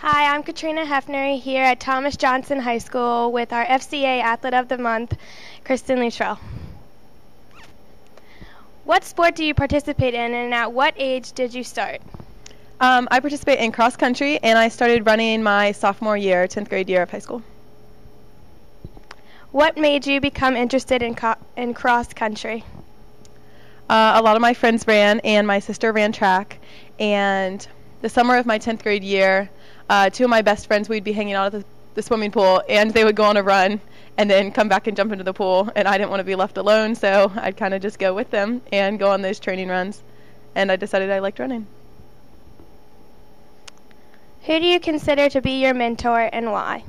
Hi, I'm Katrina Hefner here at Thomas Johnson High School with our FCA Athlete of the Month, Kristen Luttrell. What sport do you participate in, and at what age did you start? I participate in cross country, and I started running my sophomore year, 10th grade year of high school. What made you become interested in cross country? A lot of my friends ran, and my sister ran track. And the summer of my 10th grade year, two of my best friends, we'd be hanging out at the swimming pool, and they would go on a run and then come back and jump into the pool. And I didn't want to be left alone, so I'd kind of just go with them and go on those training runs. And I decided I liked running. Who do you consider to be your mentor and why?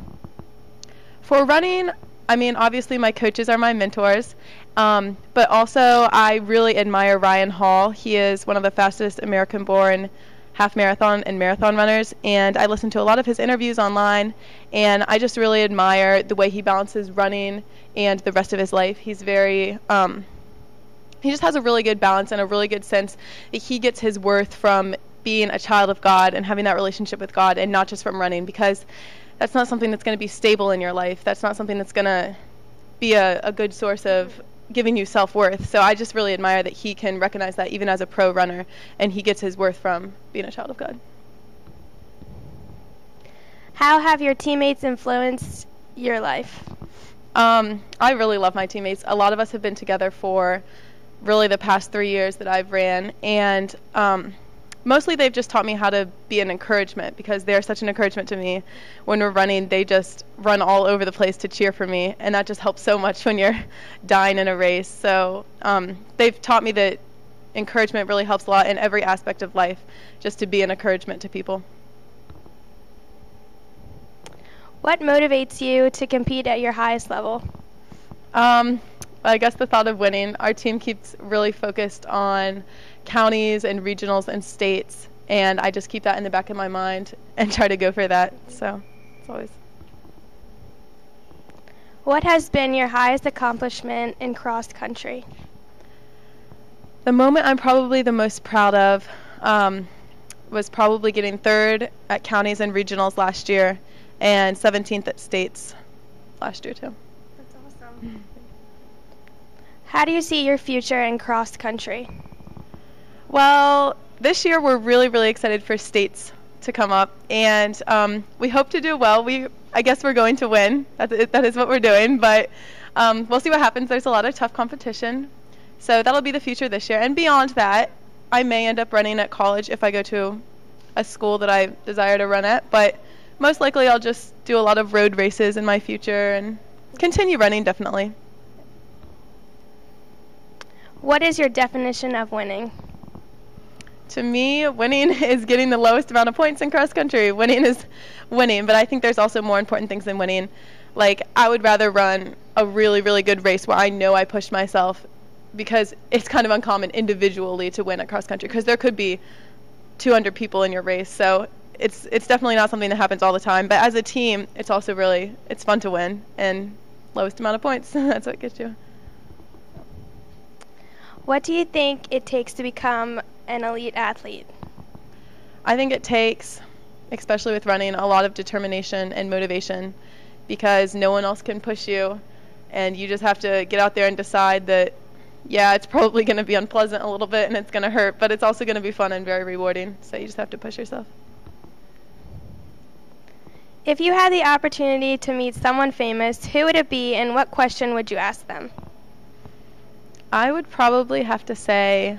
For running, I mean, obviously my coaches are my mentors, but also I really admire Ryan Hall. He is one of the fastest American-born half marathon and marathon runners, and I listen to a lot of his interviews online, and I just really admire the way he balances running and the rest of his life. He's very, he just has a really good balance and a really good sense that he gets his worth from being a child of God and having that relationship with God, and not just from running, because that's not something that's going to be stable in your life. That's not something that's going to be a good source of giving you self-worth. So I just really admire that he can recognize that even as a pro runner, and he gets his worth from being a child of God. How have your teammates influenced your life? I really love my teammates. A lot of us have been together for really the past 3 years that I've ran, and mostly they've just taught me how to be an encouragement, because they're such an encouragement to me. When we're running, they just run all over the place to cheer for me, and that just helps so much when you're dying in a race. So they've taught me that encouragement really helps a lot in every aspect of life, just to be an encouragement to people. What motivates you to compete at your highest level? I guess the thought of winning. Our team keeps really focused on counties and regionals and states, and I just keep that in the back of my mind and try to go for that. So it's always. What has been your highest accomplishment in cross country? The moment I'm probably the most proud of was probably getting third at counties and regionals last year, and 17th at states last year too. That's awesome. How do you see your future in cross country? Well, this year we're really, really excited for states to come up, and we hope to do well. I guess we're going to win. That is what we're doing, but we'll see what happens. There's a lot of tough competition, so that'll be the future this year. And beyond that, I may end up running at college if I go to a school that I desire to run at, but most likely I'll just do a lot of road races in my future and continue running, definitely. What is your definition of winning? To me, winning is getting the lowest amount of points in cross country. Winning is winning, but I think there's also more important things than winning. Like, I would rather run a really, really good race where I know I pushed myself, because it's kind of uncommon individually to win at cross country, because there could be 200 people in your race. So it's definitely not something that happens all the time. But as a team, it's also it's fun to win, and lowest amount of points, that's what gets you. What do you think it takes to become an elite athlete? I think it takes, especially with running, a lot of determination and motivation, because no one else can push you, and you just have to get out there and decide that, yeah, it's probably going to be unpleasant a little bit and it's going to hurt, but it's also going to be fun and very rewarding, so you just have to push yourself. If you had the opportunity to meet someone famous, who would it be, and what question would you ask them? I would probably have to say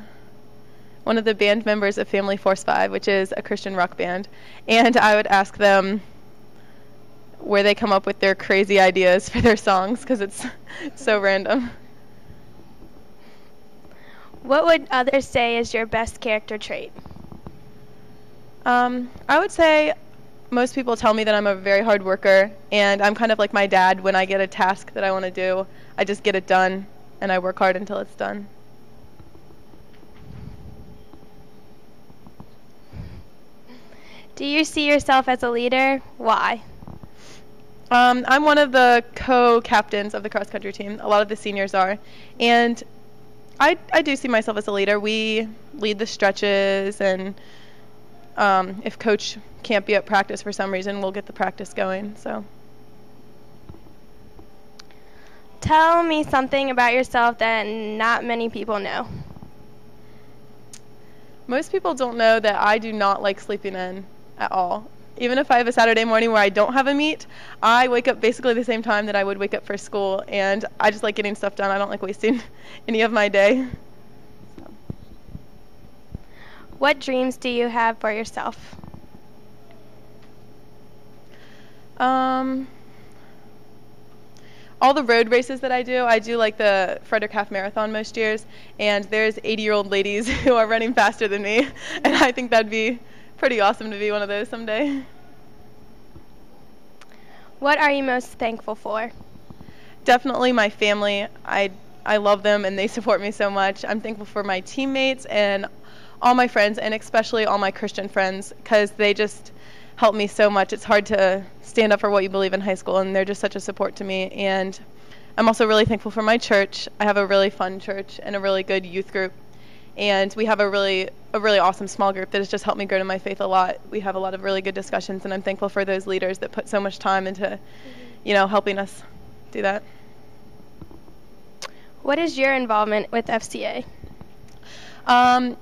one of the band members of Family Force 5, which is a Christian rock band, and I would ask them where they come up with their crazy ideas for their songs, because it's so random. What would others say is your best character trait? I would say most people tell me that I'm a very hard worker, and I'm kind of like my dad. When I get a task that I want to do, I just get it done, and I work hard until it's done. Do you see yourself as a leader? Why? I'm one of the co-captains of the cross-country team. A lot of the seniors are. And I do see myself as a leader. We lead the stretches, and if coach can't be at practice for some reason, we'll get the practice going. So. Tell me something about yourself that not many people know. Most people don't know that I do not like sleeping in at all. Even if I have a Saturday morning where I don't have a meet, I wake up basically the same time that I would wake up for school, and I just like getting stuff done. I don't like wasting any of my day. What dreams do you have for yourself? All the road races that I do like the Frederick Half Marathon most years, and there's 80-year-old ladies who are running faster than me, and I think that'd be pretty awesome to be one of those someday. What are you most thankful for? Definitely my family. I love them, and they support me so much. I'm thankful for my teammates and all my friends, and especially all my Christian friends, because they just help me so much. It's hard to stand up for what you believe in high school, and they're just such a support to me. And I'm also really thankful for my church. I have a really fun church and a really good youth group, and we have a really awesome small group that has just helped me grow to my faith a lot. We have a lot of really good discussions, and I'm thankful for those leaders that put so much time into, helping us do that. What is your involvement with FCA?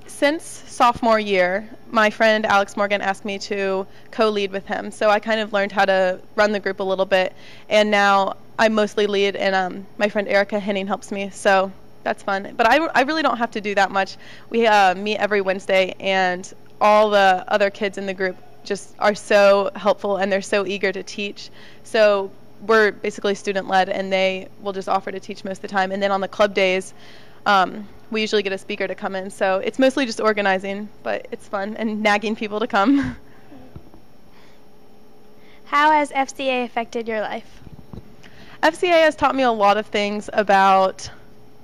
Since sophomore year, my friend Alex Morgan asked me to co-lead with him, so I kind of learned how to run the group a little bit, and now I mostly lead, and my friend Erica Henning helps me, so that's fun. But I really don't have to do that much. We meet every Wednesday, and all the other kids in the group just are so helpful, and they're so eager to teach. So we're basically student-led, and they will just offer to teach most of the time. And then on the club days, we usually get a speaker to come in. So it's mostly just organizing, but it's fun, and nagging people to come. How has FCA affected your life? FCA has taught me a lot of things about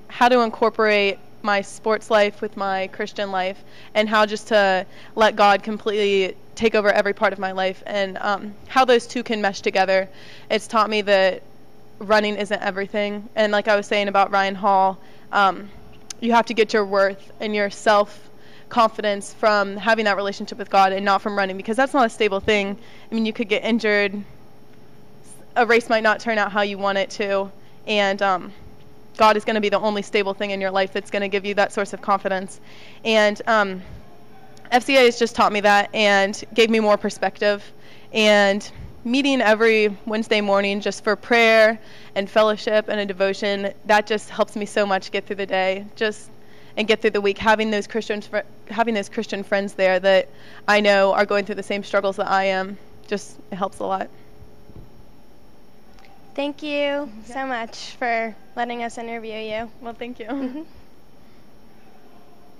how to incorporate my sports life with my Christian life, and how just to let God completely take over every part of my life, and how those two can mesh together. It's taught me that running isn't everything, and like I was saying about Ryan Hall, you have to get your worth and your self-confidence from having that relationship with God, and not from running, because that's not a stable thing. I mean, you could get injured, a race might not turn out how you want it to, and God is going to be the only stable thing in your life that's going to give you that source of confidence. And FCA has just taught me that and gave me more perspective. And meeting every Wednesday morning just for prayer and fellowship and a devotion, that just helps me so much get through the day, and get through the week. Having those Christian friends there that I know are going through the same struggles that I am, it helps a lot. Thank you so much for letting us interview you. Well, thank you. Mm-hmm.